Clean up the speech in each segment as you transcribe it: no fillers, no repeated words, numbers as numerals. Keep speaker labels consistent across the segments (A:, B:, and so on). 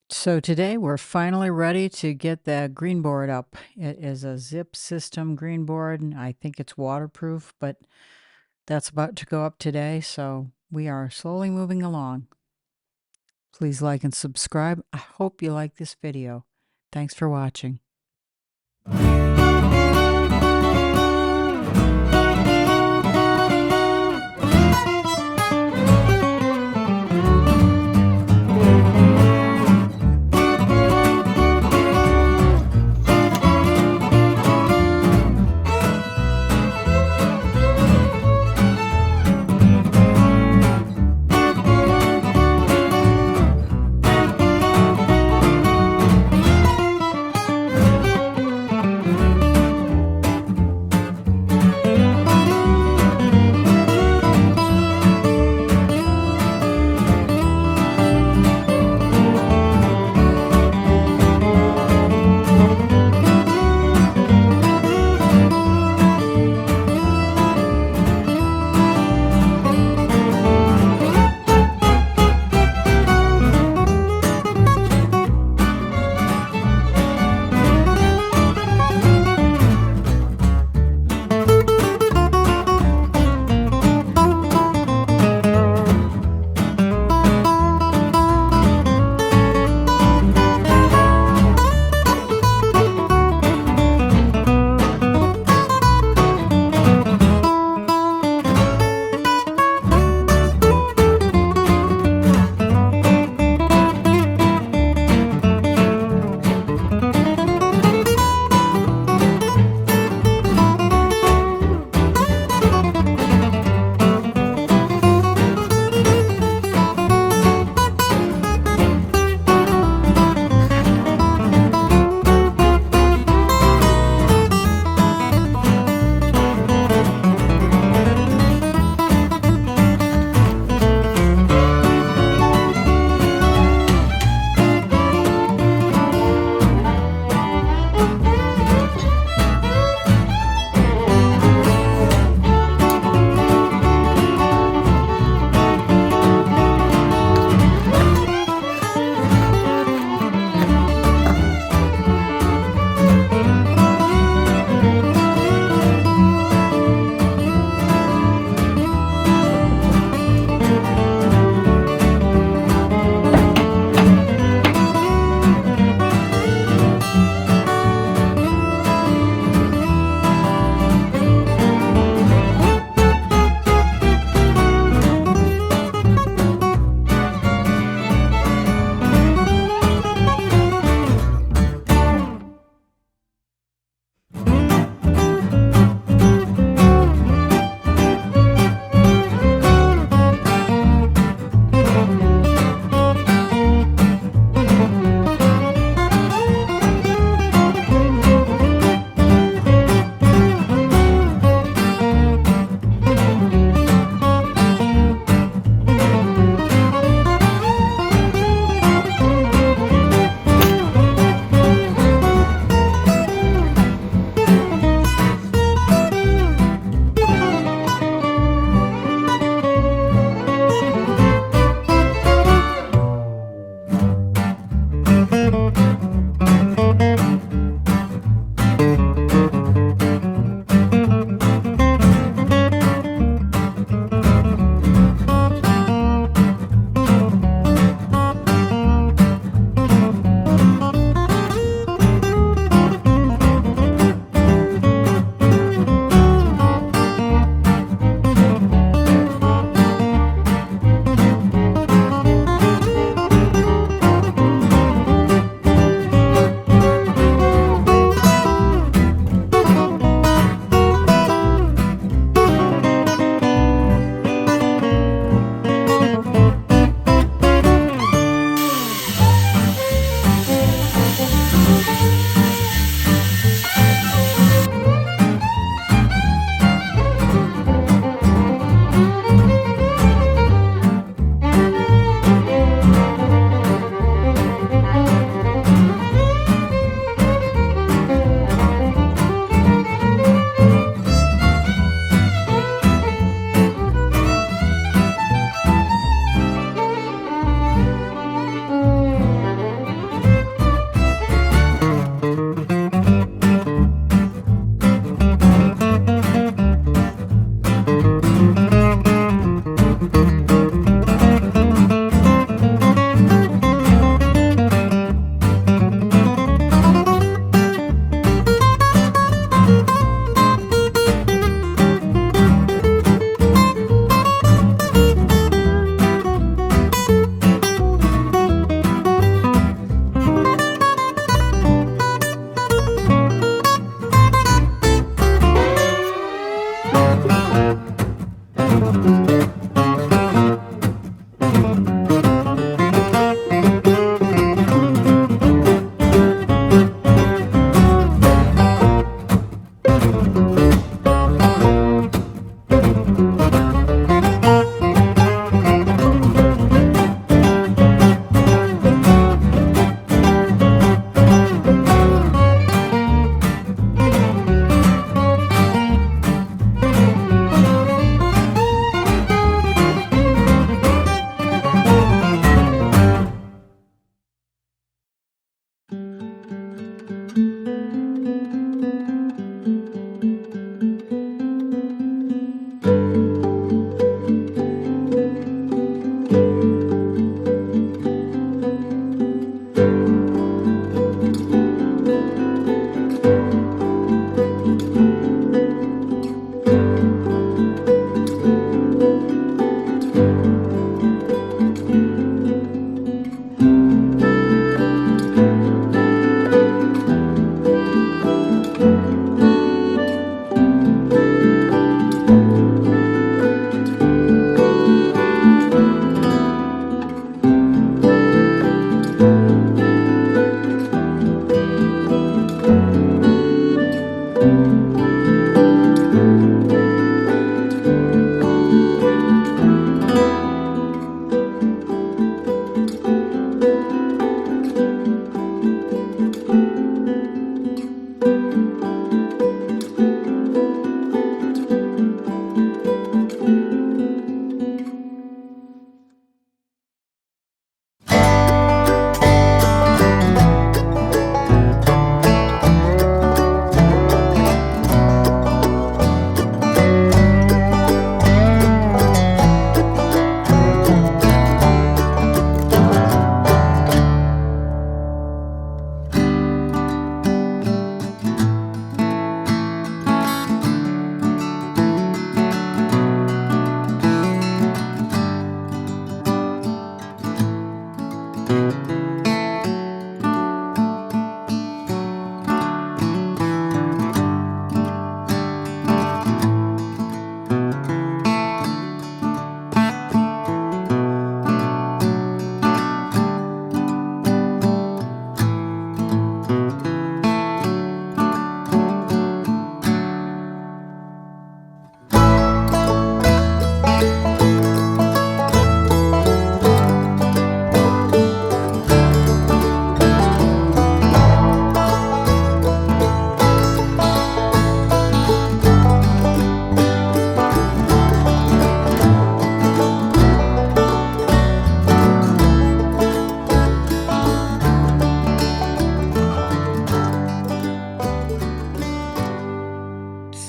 A: So today we're finally ready to get the green board up. It is a zip system green board, and I think it's waterproof, but that's about to go up today, so we are slowly moving along. Please like and subscribe. I hope you like this video. Thanks for watching.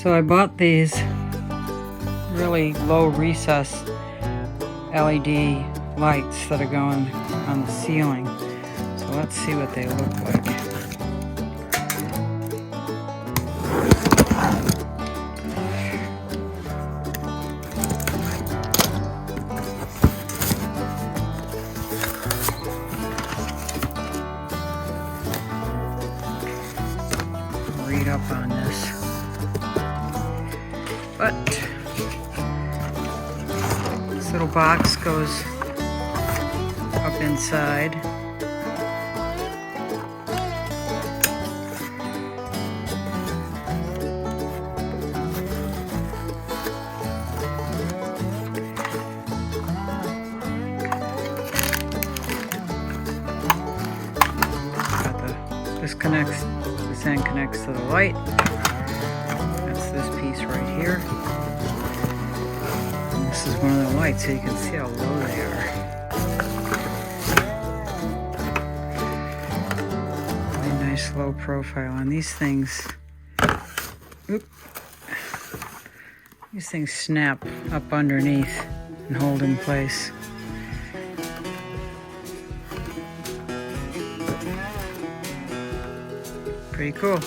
A: So I bought these really low recess LED lights that are going on the ceiling. So let's see what they look like. Read up on this. But this little box goes up inside. This end connects to the light. That's this piece right here. And this is one of the lights, so you can see how low they are. Really nice low profile on these things. Oop. These things snap up underneath and hold in place. Pretty cool.